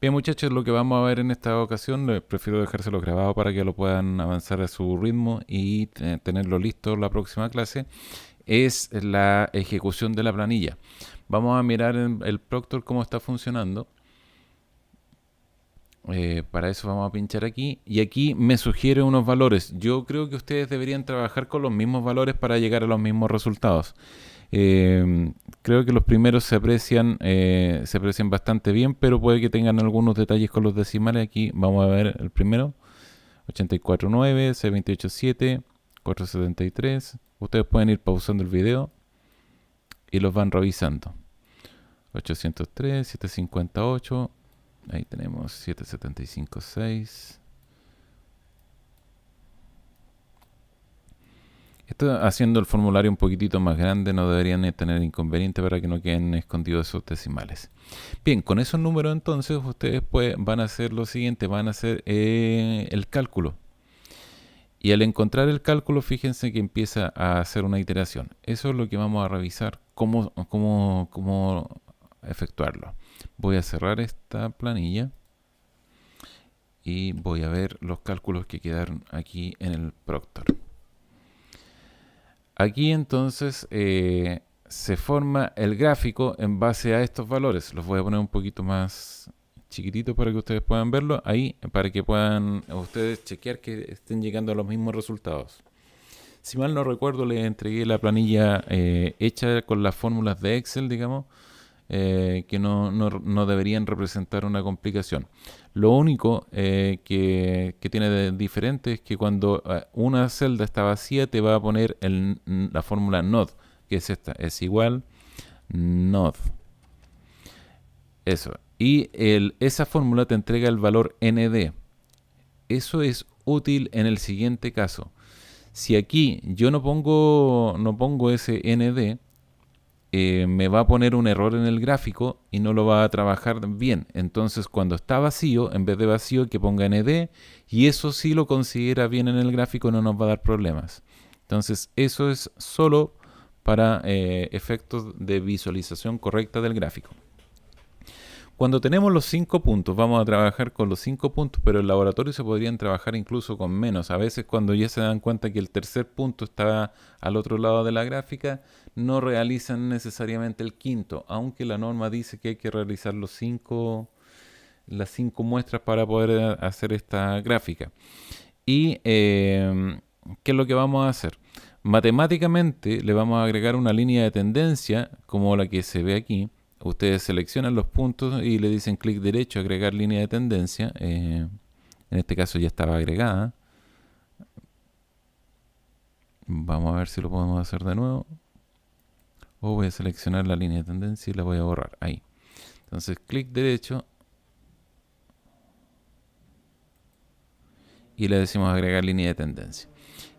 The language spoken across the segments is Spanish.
Bien, muchachos, lo que vamos a ver en esta ocasión, prefiero dejárselo grabado para que lo puedan avanzar a su ritmo y tenerlo listo la próxima clase, es la ejecución de la planilla. Vamos a mirar en el Proctor cómo está funcionando. Para eso vamos a pinchar aquí y aquí me sugiere unos valores. Yo creo que ustedes deberían trabajar con los mismos valores para llegar a los mismos resultados. Eh, Creo que los primeros se aprecian bastante bien, pero puede que tengan algunos detalles con los decimales. Aquí vamos a ver el primero: 84.9, C28.7, 473. Ustedes pueden ir pausando el video y los van revisando. 803, 758, ahí tenemos 775.6. Esto haciendo el formulario un poquitito más grande no deberían tener inconveniente para que no queden escondidos esos decimales. Bien, con esos números entonces ustedes van a hacer lo siguiente, van a hacer el cálculo. Y al encontrar el cálculo, fíjense que empieza a hacer una iteración. Eso es lo que vamos a revisar, cómo efectuarlo. Voy a cerrar esta planilla y voy a ver los cálculos que quedaron aquí en el Proctor. Aquí entonces se forma el gráfico en base a estos valores. Los voy a poner un poquito más chiquitito para que ustedes puedan verlo ahí, para que puedan ustedes chequear que estén llegando a los mismos resultados. Si mal no recuerdo, les entregué la planilla hecha con las fórmulas de Excel, digamos, que no deberían representar una complicación. Lo único que tiene de diferente es que cuando una celda está vacía te va a poner la fórmula NOD, que es esta, es igual NOD. Eso. Y esa fórmula te entrega el valor ND. Eso es útil en el siguiente caso. Si aquí yo no pongo ese ND, me va a poner un error en el gráfico y no lo va a trabajar bien. Entonces cuando está vacío, en vez de vacío que ponga ND, y eso sí lo considera bien en el gráfico, no nos va a dar problemas. Entonces eso es solo para efectos de visualización correcta del gráfico. Cuando tenemos los 5 puntos, vamos a trabajar con los 5 puntos, pero en el laboratorio se podrían trabajar incluso con menos. A veces cuando ya se dan cuenta que el tercer punto está al otro lado de la gráfica, no realizan necesariamente el quinto, aunque la norma dice que hay que realizar las 5 muestras para poder hacer esta gráfica. Y ¿qué es lo que vamos a hacer? Matemáticamente le vamos a agregar una línea de tendencia como la que se ve aquí. Ustedes seleccionan los puntos y le dicen clic derecho, agregar línea de tendencia. En este caso ya estaba agregada. Vamos a ver si lo podemos hacer de nuevo. O voy a seleccionar la línea de tendencia y la voy a borrar. Ahí. Entonces clic derecho. Y le decimos agregar línea de tendencia.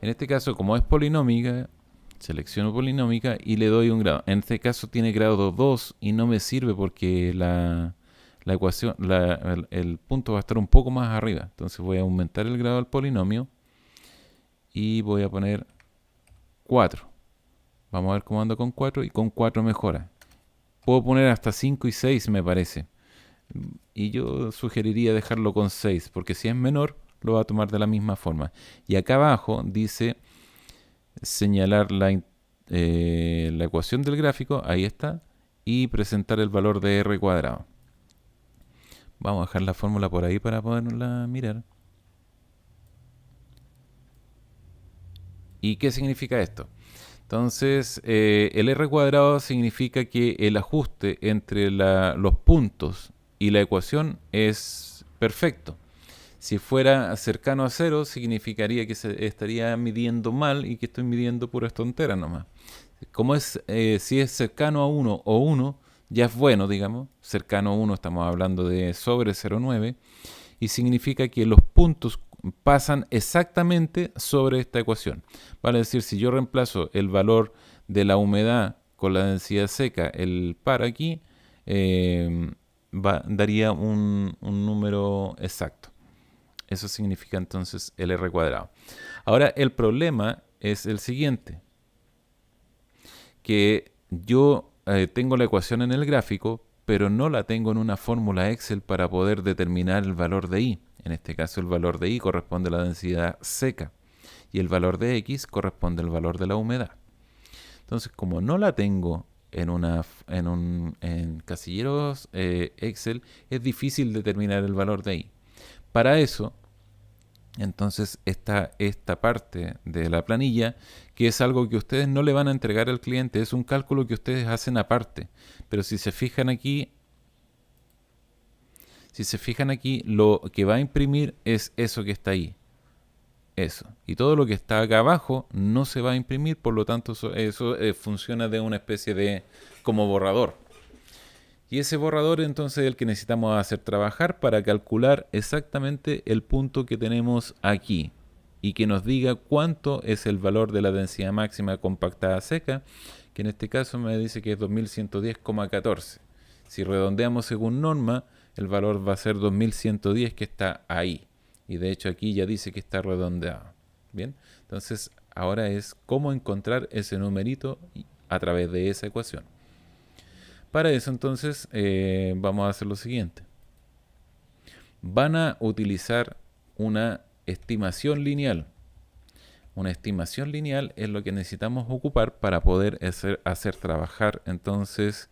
En este caso, como es polinómica, selecciono polinómica y le doy un grado. En este caso tiene grado 2 y no me sirve porque la ecuación, el punto va a estar un poco más arriba. Entonces voy a aumentar el grado del polinomio y voy a poner 4. Vamos a ver cómo ando con 4 y con 4 mejora. Puedo poner hasta 5 y 6 me parece. Y yo sugeriría dejarlo con 6 porque si es menor lo va a tomar de la misma forma. Y acá abajo dice señalar la ecuación del gráfico, ahí está, y presentar el valor de r cuadrado. Vamos a dejar la fórmula por ahí para poderla mirar. ¿Y qué significa esto? Entonces, el r cuadrado significa que el ajuste entre los puntos y la ecuación es perfecto. Si fuera cercano a 0, significaría que se estaría midiendo mal y que estoy midiendo puras tonteras nomás. Como si es cercano a 1 o 1, ya es bueno, digamos. Cercano a 1 estamos hablando de sobre 0,9 y significa que los puntos pasan exactamente sobre esta ecuación. Vale decir, si yo reemplazo el valor de la humedad con la densidad seca, el par aquí, daría un número exacto. Eso significa entonces el r cuadrado. Ahora el problema es el siguiente, que yo tengo la ecuación en el gráfico, pero no la tengo en una fórmula Excel para poder determinar el valor de Y. En este caso el valor de Y corresponde a la densidad seca y el valor de X corresponde al valor de la humedad. Entonces, como no la tengo en casilleros Excel, es difícil determinar el valor de Y. Para eso, entonces está esta parte de la planilla, que es algo que ustedes no le van a entregar al cliente, es un cálculo que ustedes hacen aparte. Pero si se fijan aquí, lo que va a imprimir es eso que está ahí. Eso. Y todo lo que está acá abajo no se va a imprimir, por lo tanto eso funciona de una especie de como borrador. Y ese borrador entonces es el que necesitamos hacer trabajar para calcular exactamente el punto que tenemos aquí y que nos diga cuánto es el valor de la densidad máxima compactada seca, que en este caso me dice que es 2110,14. Si redondeamos según norma, el valor va a ser 2110, que está ahí. Y de hecho aquí ya dice que está redondeado. Bien, entonces ahora es cómo encontrar ese numerito a través de esa ecuación. Para eso entonces vamos a hacer lo siguiente. Van a utilizar una estimación lineal. Una estimación lineal es lo que necesitamos ocupar para poder hacer trabajar entonces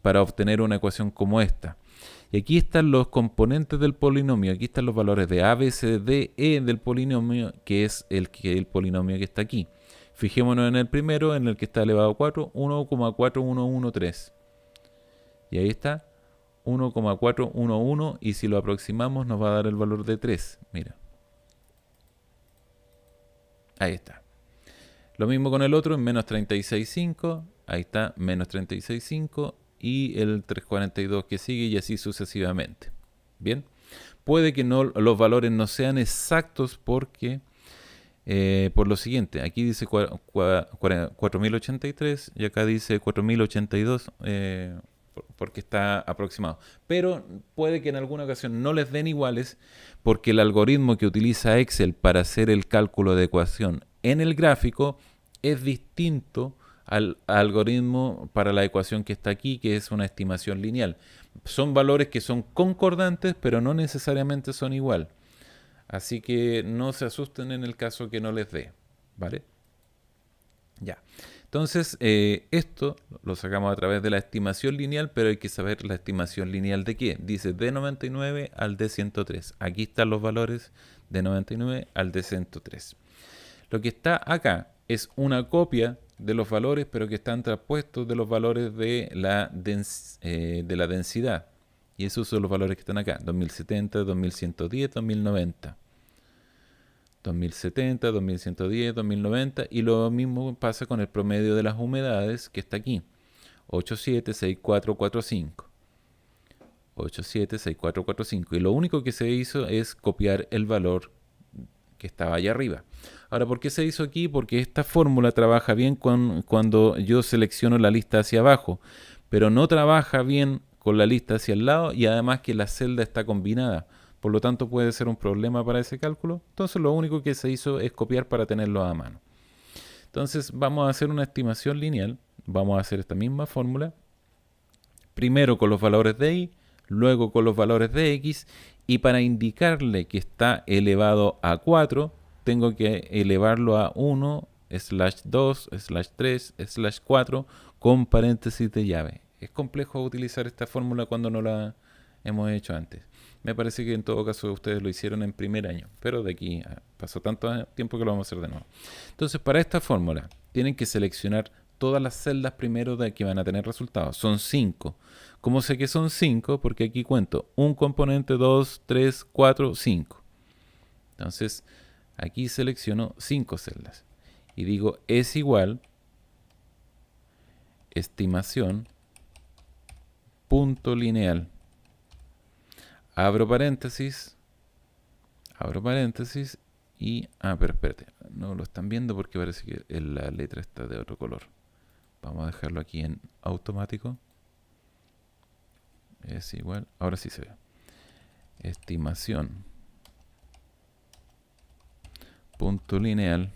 para obtener una ecuación como esta. Y aquí están los componentes del polinomio. Aquí están los valores de A, B, C, D, E del polinomio, que es el polinomio que está aquí. Fijémonos en el primero, en el que está elevado a 4, 1,4113. Y ahí está, 1,411, y si lo aproximamos nos va a dar el valor de 3. Mira. Ahí está. Lo mismo con el otro, en menos 36,5. Ahí está, menos 36,5. Y el 342 que sigue, y así sucesivamente. Bien. Puede que los valores no sean exactos porque, por lo siguiente, aquí dice 4083 y acá dice 4082, porque está aproximado. Pero puede que en alguna ocasión no les den iguales porque el algoritmo que utiliza Excel para hacer el cálculo de ecuación en el gráfico es distinto al algoritmo para la ecuación que está aquí, que es una estimación lineal. Son valores que son concordantes, pero no necesariamente son igual. Así que no se asusten en el caso que no les dé, ¿vale? Ya. Entonces, esto lo sacamos a través de la estimación lineal, pero hay que saber la estimación lineal de qué. Dice de 99 al de 103. Aquí están los valores de 99 al de 103. Lo que está acá es una copia de los valores, pero que están traspuestos de los valores de la densidad. Y esos son los valores que están acá. 2070, 2110, 2090. 2070, 2110, 2090, y lo mismo pasa con el promedio de las humedades que está aquí, 876445. 876445, y lo único que se hizo es copiar el valor que estaba allá arriba. Ahora, ¿por qué se hizo aquí? Porque esta fórmula trabaja bien cuando yo selecciono la lista hacia abajo, pero no trabaja bien con la lista hacia el lado, y además que la celda está combinada. Por lo tanto, puede ser un problema para ese cálculo. Entonces, lo único que se hizo es copiar para tenerlo a mano. Entonces, vamos a hacer una estimación lineal. Vamos a hacer esta misma fórmula. Primero con los valores de Y, luego con los valores de X. Y para indicarle que está elevado a 4, tengo que elevarlo a 1, /2, /3, /4, con paréntesis de llave. Es complejo utilizar esta fórmula cuando no la hemos hecho antes. Me parece que en todo caso ustedes lo hicieron en primer año, pero de aquí pasó tanto tiempo que lo vamos a hacer de nuevo. Entonces, para esta fórmula tienen que seleccionar todas las celdas primero de que van a tener resultados. Son 5. ¿Cómo sé que son 5? Porque aquí cuento un componente, 2, 3, 4, 5. Entonces, aquí selecciono 5 celdas y digo es igual estimación punto lineal. Abro paréntesis y... pero espérate, no lo están viendo porque parece que la letra está de otro color. Vamos a dejarlo aquí en automático. Es igual, ahora sí se ve. Estimación punto lineal.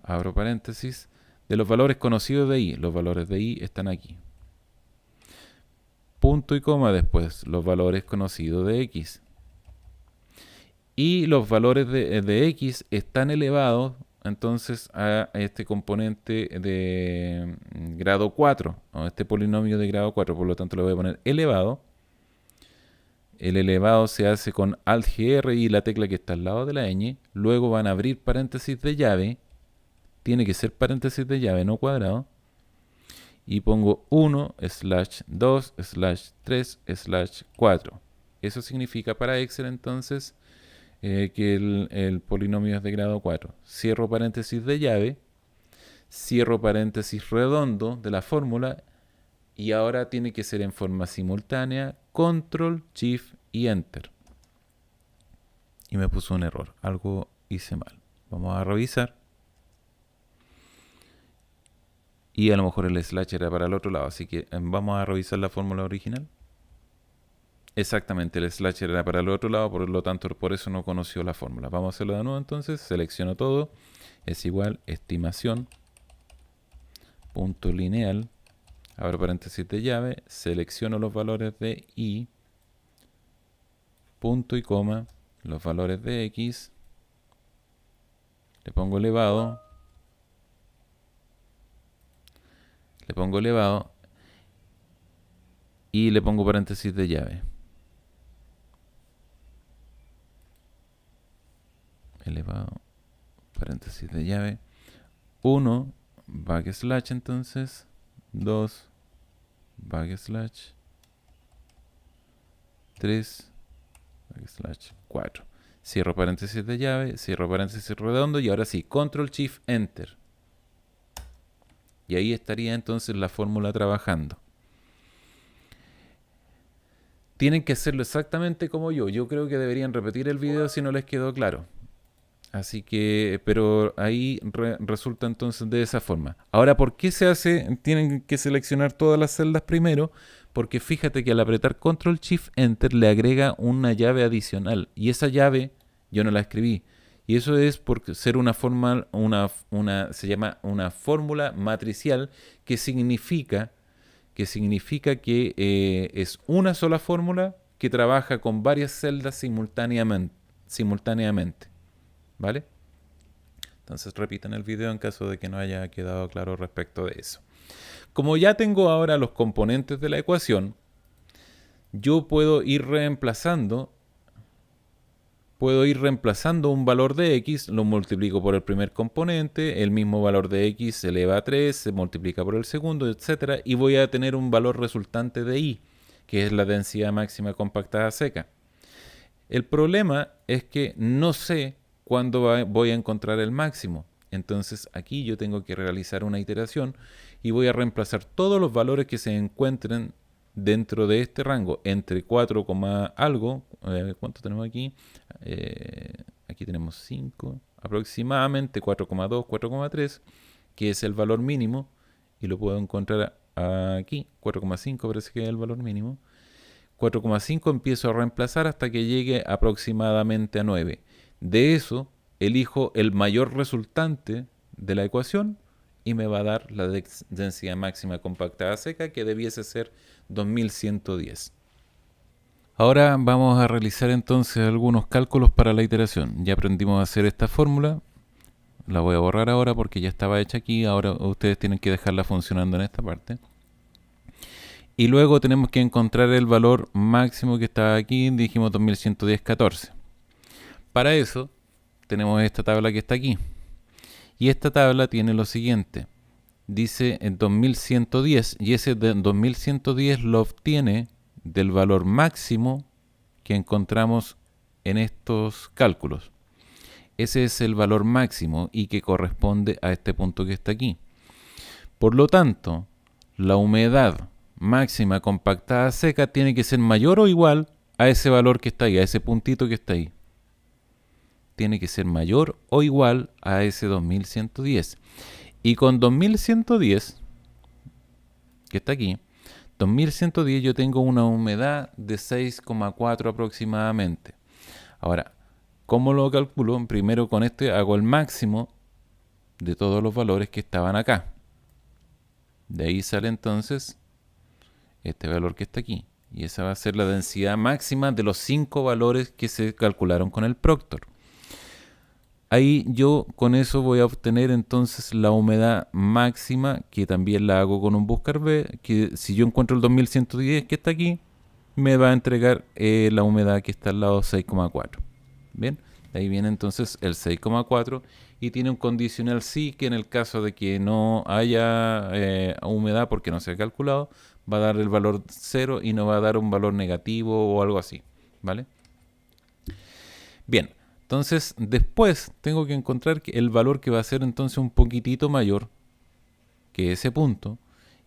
Abro paréntesis de los valores conocidos de Y. Los valores de Y están aquí. punto y coma, después los valores conocidos de x. Y los valores de x están elevados entonces a este componente de grado 4, o este polinomio de grado 4, por lo tanto le voy a poner elevado. El elevado se hace con Alt+G+R y la tecla que está al lado de la ñ. Luego van a abrir paréntesis de llave. Tiene que ser paréntesis de llave, no cuadrado. Y pongo 1/2/3/4. Eso significa para Excel entonces que el polinomio es de grado 4. Cierro paréntesis de llave. Cierro paréntesis redondo de la fórmula. Y ahora tiene que ser en forma simultánea. Control, Shift y Enter. Y me puso un error. Algo hice mal. Vamos a revisar. Y a lo mejor el slash era para el otro lado. Así que vamos a revisar la fórmula original. Exactamente, el slash era para el otro lado. Por lo tanto, por eso no conoció la fórmula. Vamos a hacerlo de nuevo entonces. Selecciono todo. Es igual estimación. Punto lineal. Abro paréntesis de llave, selecciono los valores de y, punto y coma, los valores de x, le pongo elevado, y le pongo paréntesis de llave. Elevado, paréntesis de llave, 1, backslash entonces, 2, backslash, 3, backslash, 4. Cierro paréntesis de llave, cierro paréntesis redondo y ahora sí, Control Shift Enter. Y ahí estaría entonces la fórmula trabajando. Tienen que hacerlo exactamente como yo. Yo creo que deberían repetir el video si no les quedó claro. Así que, pero ahí resulta entonces de esa forma. Ahora, ¿por qué se hace? Tienen que seleccionar todas las celdas primero, porque fíjate que al apretar Control Shift Enter le agrega una llave adicional. Y esa llave yo no la escribí. Y eso es por ser una forma, se llama una fórmula matricial, que significa que es una sola fórmula que trabaja con varias celdas simultáneamente. ¿Vale? Entonces repiten el video en caso de que no haya quedado claro respecto de eso. Como ya tengo ahora los componentes de la ecuación, yo puedo ir reemplazando un valor de x, lo multiplico por el primer componente, el mismo valor de x se eleva a 3, se multiplica por el segundo, etc. Y voy a tener un valor resultante de y, que es la densidad máxima compactada seca. El problema es que no sé cuándo voy a encontrar el máximo. Entonces aquí yo tengo que realizar una iteración y voy a reemplazar todos los valores que se encuentren dentro de este rango, entre 4, algo, ¿cuánto tenemos aquí? Aquí tenemos 5, aproximadamente 4,2, 4,3, que es el valor mínimo, y lo puedo encontrar aquí, 4,5 parece que es el valor mínimo. 4,5 empiezo a reemplazar hasta que llegue aproximadamente a 9. De eso elijo el mayor resultante de la ecuación y me va a dar la densidad máxima compactada seca, que debiese ser 2110. Ahora vamos a realizar entonces algunos cálculos para la iteración. Ya aprendimos a hacer esta fórmula. La voy a borrar ahora porque ya estaba hecha aquí. Ahora ustedes tienen que dejarla funcionando en esta parte. Y luego tenemos que encontrar el valor máximo que está aquí. Dijimos 2110,14. Para eso tenemos esta tabla que está aquí. Y esta tabla tiene lo siguiente. Dice en 2110, y ese de 2110 lo obtiene del valor máximo que encontramos en estos cálculos. Ese es el valor máximo y que corresponde a este punto que está aquí. Por lo tanto, la humedad máxima compactada seca tiene que ser mayor o igual a ese valor que está ahí, a ese puntito que está ahí. Tiene que ser mayor o igual a ese 2110. Y con 2110, que está aquí, 2110 yo tengo una humedad de 6,4 aproximadamente. Ahora, ¿cómo lo calculo? Primero con este hago el máximo de todos los valores que estaban acá. De ahí sale entonces este valor que está aquí. Y esa va a ser la densidad máxima de los 5 valores que se calcularon con el Proctor. Ahí yo con eso voy a obtener entonces la humedad máxima, que también la hago con un buscar B, que si yo encuentro el 2110 que está aquí, me va a entregar la humedad que está al lado 6,4. Bien, ahí viene entonces el 6,4 y tiene un condicional sí, que en el caso de que no haya humedad porque no se ha calculado, va a dar el valor 0 y no va a dar un valor negativo o algo así, ¿vale? Bien, entonces después tengo que encontrar el valor que va a ser entonces un poquitito mayor que ese punto,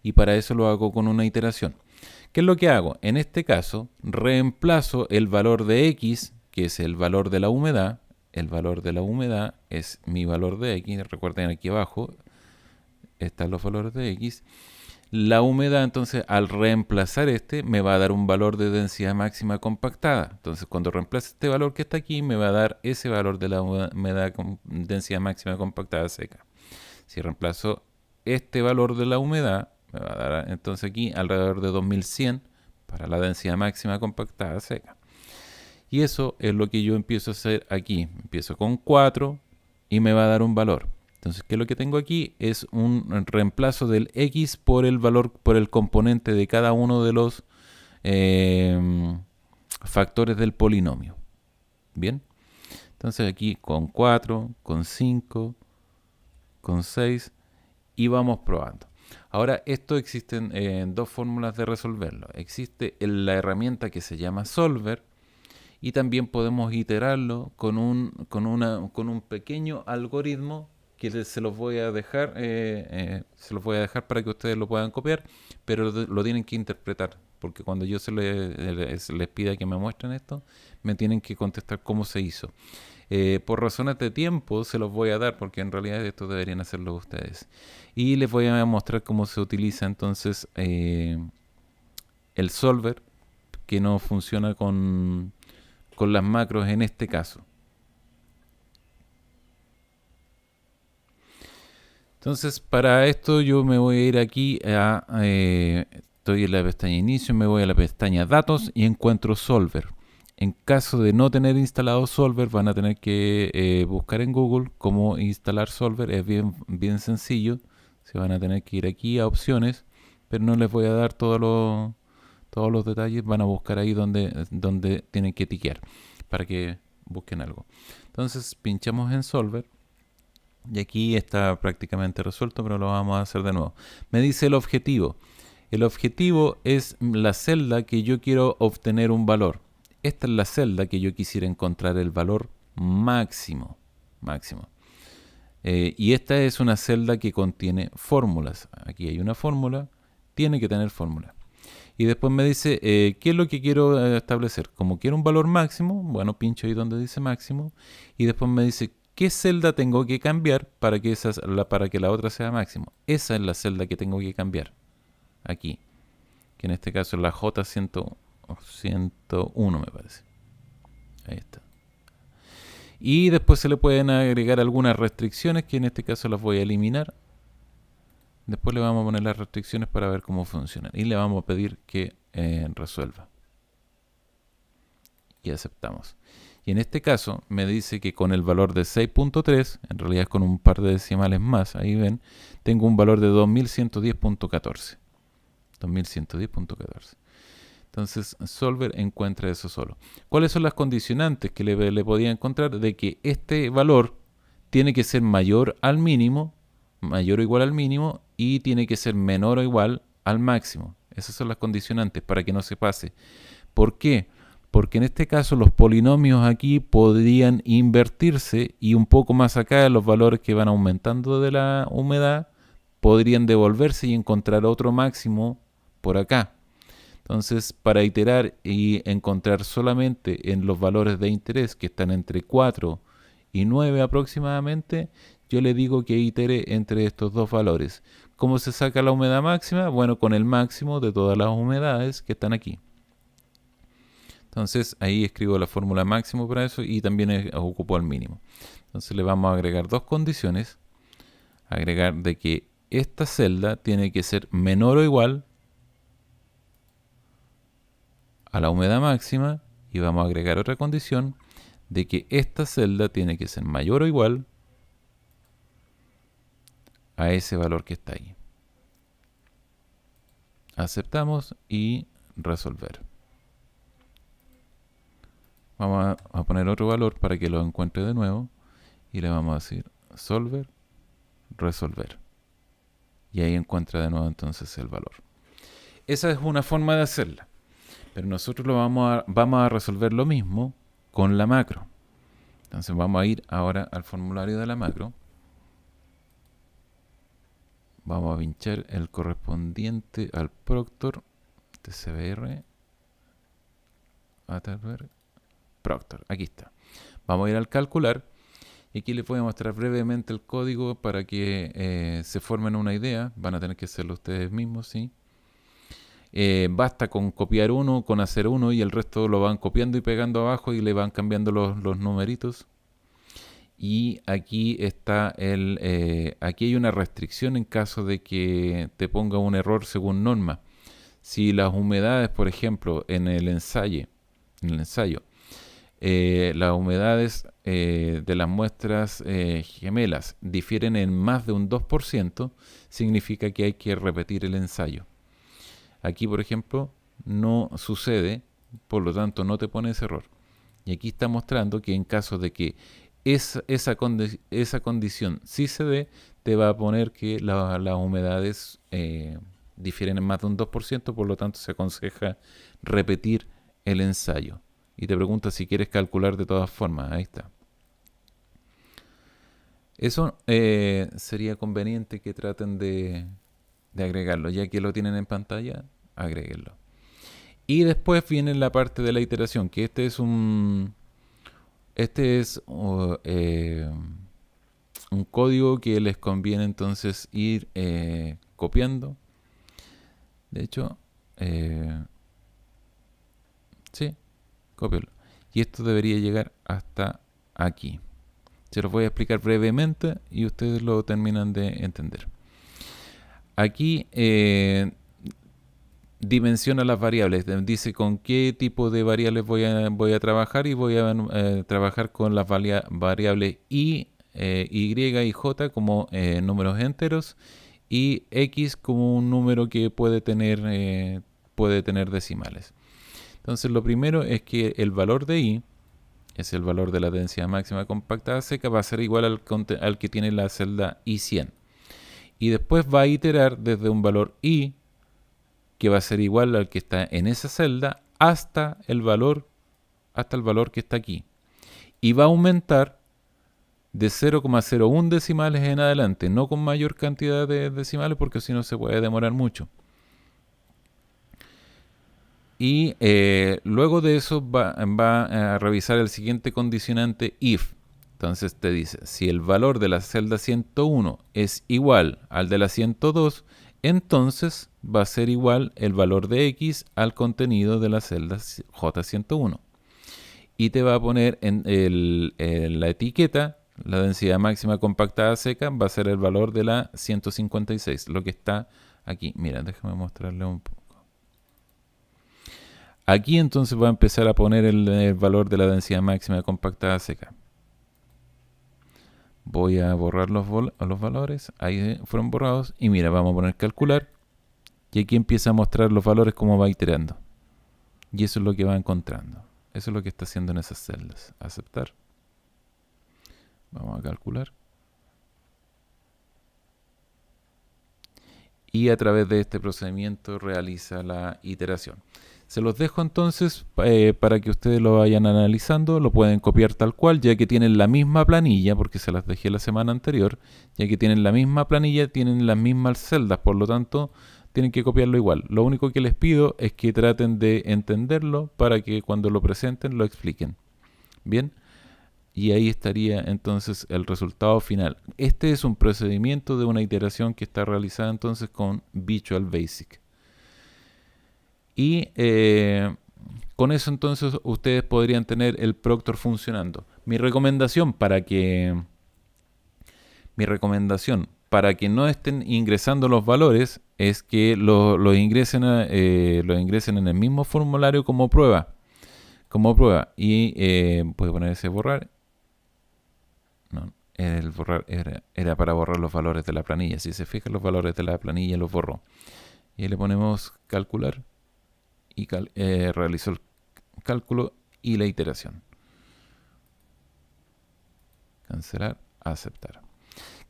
y para eso lo hago con una iteración. ¿Qué es lo que hago? En este caso, reemplazo el valor de x, que es el valor de la humedad. El valor de la humedad es mi valor de x. Recuerden, aquí abajo están los valores de x. La humedad, entonces, al reemplazar este, me va a dar un valor de densidad máxima compactada. Entonces, cuando reemplace este valor que está aquí, me va a dar ese valor de la humedad con densidad máxima compactada seca. Si reemplazo este valor de la humedad, me va a dar entonces aquí alrededor de 2100 para la densidad máxima compactada seca. Y eso es lo que yo empiezo a hacer aquí. Empiezo con 4 y me va a dar un valor. Entonces, ¿qué es lo que tengo aquí? Es un reemplazo del x por el valor, por el componente de cada uno de los factores del polinomio. Bien. Entonces aquí con 4, con 5, con 6 y vamos probando. Ahora, esto existen dos fórmulas de resolverlo. Existe la herramienta que se llama Solver y también podemos iterarlo con un pequeño algoritmo que se los voy a dejar para que ustedes lo puedan copiar, pero lo tienen que interpretar, porque cuando yo les pida que me muestren esto, me tienen que contestar cómo se hizo. Por razones de tiempo se los voy a dar, porque en realidad esto deberían hacerlo ustedes. Y les voy a mostrar cómo se utiliza entonces el solver, que no funciona con las macros en este caso. Entonces, para esto yo me voy a ir aquí estoy en la pestaña inicio, me voy a la pestaña datos y encuentro solver. En caso de no tener instalado Solver, van a tener que buscar en Google cómo instalar Solver. Es bien sencillo. Se van a tener que ir aquí a opciones, pero no les voy a dar todos los detalles. Van a buscar ahí donde tienen que tiquear para que busquen algo. Entonces pinchamos en Solver y aquí está prácticamente resuelto, pero lo vamos a hacer de nuevo. Me dice el objetivo. El objetivo es la celda que yo quiero obtener un valor. Esta es la celda que yo quisiera encontrar el valor máximo. Y esta es una celda que contiene fórmulas. Aquí hay una fórmula, tiene que tener fórmula. Y después me dice, ¿qué es lo que quiero establecer? Como quiero un valor máximo, bueno, pincho ahí donde dice máximo. Y después me dice, ¿qué celda tengo que cambiar para que la otra sea máximo? Esa es la celda que tengo que cambiar. Aquí. Que en este caso es la J101 me parece. Ahí está. Y después se le pueden agregar algunas restricciones que en este caso las voy a eliminar. Después le vamos a poner las restricciones para ver cómo funcionan. Y le vamos a pedir que resuelva. Y aceptamos. Y en este caso me dice que con el valor de 6.3, en realidad es con un par de decimales más, ahí ven, tengo un valor de 2110.14. 2110.14. Entonces, Solver encuentra eso solo. ¿Cuáles son las condicionantes que le podía encontrar? De que este valor tiene que ser mayor al mínimo, mayor o igual al mínimo, y tiene que ser menor o igual al máximo. Esas son las condicionantes para que no se pase. ¿Por qué? Porque en este caso los polinomios aquí podrían invertirse y un poco más acá los valores que van aumentando de la humedad podrían devolverse y encontrar otro máximo por acá. Entonces, para iterar y encontrar solamente en los valores de interés que están entre 4 y 9 aproximadamente, yo le digo que itere entre estos dos valores. ¿Cómo se saca la humedad máxima? Bueno, con el máximo de todas las humedades que están aquí. Entonces, ahí escribo la fórmula máximo para eso y también ocupo el mínimo. Entonces, le vamos a agregar dos condiciones. Agregar de que esta celda tiene que ser menor o igual a la humedad máxima y vamos a agregar otra condición de que esta celda tiene que ser mayor o igual a ese valor que está ahí. Aceptamos y resolver. Vamos a poner otro valor para que lo encuentre de nuevo y le vamos a decir solver, resolver. Y ahí encuentra de nuevo entonces el valor. Esa es una forma de hacerla. Pero nosotros vamos a resolver lo mismo con la macro. Entonces vamos a ir ahora al formulario de la macro. Vamos a pinchar el correspondiente al Proctor TCBR. Proctor, aquí está. Vamos a ir al calcular. Y aquí les voy a mostrar brevemente el código para que se formen una idea. Van a tener que hacerlo ustedes mismos, ¿sí? Basta con copiar uno, con hacer uno y el resto lo van copiando y pegando abajo y le van cambiando los numeritos. Y aquí está aquí hay una restricción en caso de que te ponga un error según norma. Si las humedades, por ejemplo, en el ensayo, las humedades de las muestras gemelas difieren en más de un 2%, significa que hay que repetir el ensayo. Aquí, por ejemplo, no sucede, por lo tanto no te pone ese error. Y aquí está mostrando que en caso de que esa condición sí se dé, te va a poner que las humedades difieren en más de un 2%, por lo tanto se aconseja repetir el ensayo. Y te pregunta si quieres calcular de todas formas. Ahí está. Eso sería conveniente que traten de agregarlo. Ya que lo tienen en pantalla, agréguenlo. Y después viene la parte de la iteración, que este es un código que les conviene entonces ir copiando. De hecho, sí, cópialo. Y esto debería llegar hasta aquí. Se los voy a explicar brevemente y ustedes lo terminan de entender. Aquí dimensiona las variables. Dice con qué tipo de variables voy a trabajar y voy a trabajar con las variables y y j como números enteros y x como un número que puede tener decimales. Entonces lo primero es que el valor de i es el valor de la densidad máxima compactada seca, va a ser igual al que tiene la celda I100. Y después va a iterar desde un valor i, que va a ser igual al que está en esa celda, hasta el valor que está aquí. Y va a aumentar de 0,01 decimales en adelante, no con mayor cantidad de decimales, porque si no se puede demorar mucho. Y luego de eso va a revisar el siguiente condicionante if. Entonces te dice, si el valor de la celda 101 es igual al de la 102, entonces va a ser igual el valor de x al contenido de la celda J101. Y te va a poner en la etiqueta, la densidad máxima compactada seca, va a ser el valor de la 156, lo que está aquí. Mira, déjame mostrarle un poco. Aquí entonces va a empezar a poner el valor de la densidad máxima compactada seca. Voy a borrar los valores. Ahí fueron borrados. Y mira, vamos a poner calcular. Y aquí empieza a mostrar los valores como va iterando. Y eso es lo que va encontrando. Eso es lo que está haciendo en esas celdas. Aceptar. Vamos a calcular. Y a través de este procedimiento realiza la iteración. Se los dejo entonces para que ustedes lo vayan analizando. Lo pueden copiar tal cual, ya que tienen la misma planilla, porque se las dejé la semana anterior. Ya que tienen la misma planilla, tienen las mismas celdas, por lo tanto tienen que copiarlo igual. Lo único que les pido es que traten de entenderlo para que cuando lo presenten lo expliquen. Bien, y ahí estaría entonces el resultado final. Este es un procedimiento de una iteración que está realizada entonces con Visual Basic. Y con eso entonces ustedes podrían tener el Proctor funcionando. Mi recomendación para que no estén ingresando los valores, es que los ingresen, los ingresen en el mismo formulario como prueba. Y puede poner ese borrar. No, el borrar era para borrar los valores de la planilla. Si se fijan, los valores de la planilla los borró. Y ahí le ponemos calcular y realizó el cálculo y la iteración. Cancelar, aceptar.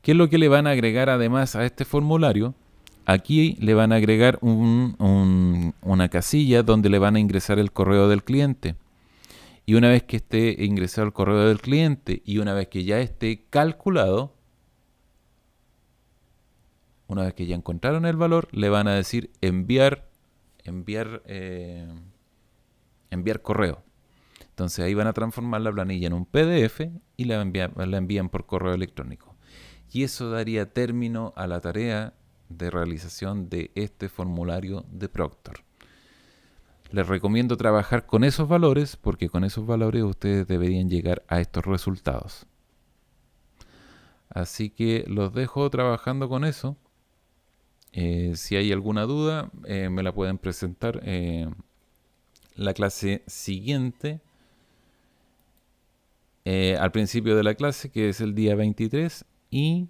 ¿Qué es lo que le van a agregar además a este formulario? Aquí le van a agregar una casilla donde le van a ingresar el correo del cliente. Y una vez que esté ingresado el correo del cliente y una vez que ya esté calculado, una vez que ya encontraron el valor, le van a decir enviar correo. Entonces ahí van a transformar la planilla en un PDF y la envían por correo electrónico. Y eso daría término a la tarea de realización de este formulario de Proctor. Les recomiendo trabajar con esos valores porque con esos valores ustedes deberían llegar a estos resultados. Así que los dejo trabajando con eso. Si hay alguna duda, me la pueden presentar la clase siguiente. Al principio de la clase, que es el día 23, y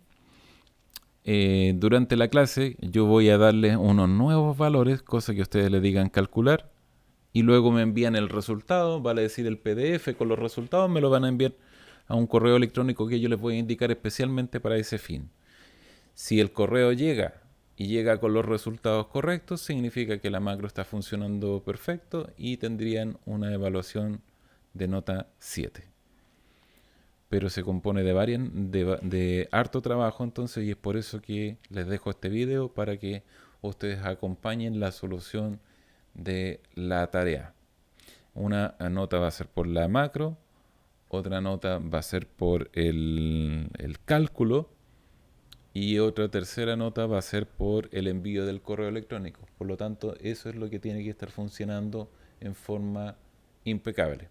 durante la clase yo voy a darles unos nuevos valores, cosa que ustedes le digan calcular, y luego me envían el resultado, vale decir el PDF con los resultados, me lo van a enviar a un correo electrónico que yo les voy a indicar especialmente para ese fin. Si el correo llega y llega con los resultados correctos, significa que la macro está funcionando perfecto y tendrían una evaluación de nota 7. Pero se compone de harto trabajo, entonces, y es por eso que les dejo este video para que ustedes acompañen la solución de la tarea. Una nota va a ser por la macro, otra nota va a ser por el cálculo y otra tercera nota va a ser por el envío del correo electrónico. Por lo tanto, eso es lo que tiene que estar funcionando en forma impecable.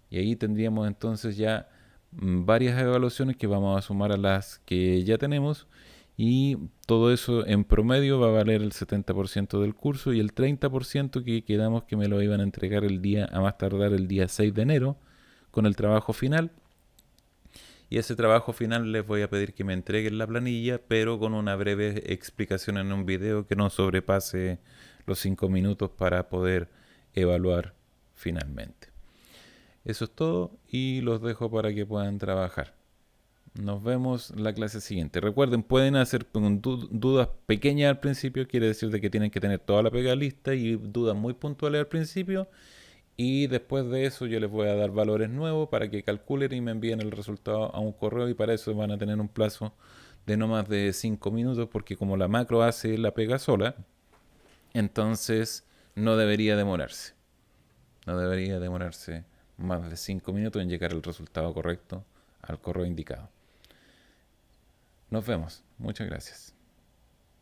Y ahí tendríamos entonces ya varias evaluaciones que vamos a sumar a las que ya tenemos, y todo eso en promedio va a valer el 70% del curso y el 30% que quedamos que me lo iban a entregar a más tardar el día 6 de enero con el trabajo final. Y ese trabajo final les voy a pedir que me entreguen la planilla, pero con una breve explicación en un video que no sobrepase los 5 minutos para poder evaluar finalmente. Eso es todo y los dejo para que puedan trabajar. Nos vemos en la clase siguiente. Recuerden, pueden hacer dudas pequeñas al principio, quiere decir de que tienen que tener toda la pega lista y dudas muy puntuales al principio. Y después de eso yo les voy a dar valores nuevos para que calculen y me envíen el resultado a un correo, y para eso van a tener un plazo de no más de 5 minutos porque como la macro hace la pega sola, entonces no debería demorarse. No debería demorarse más de 5 minutos en llegar el resultado correcto al correo indicado. Nos vemos. Muchas gracias.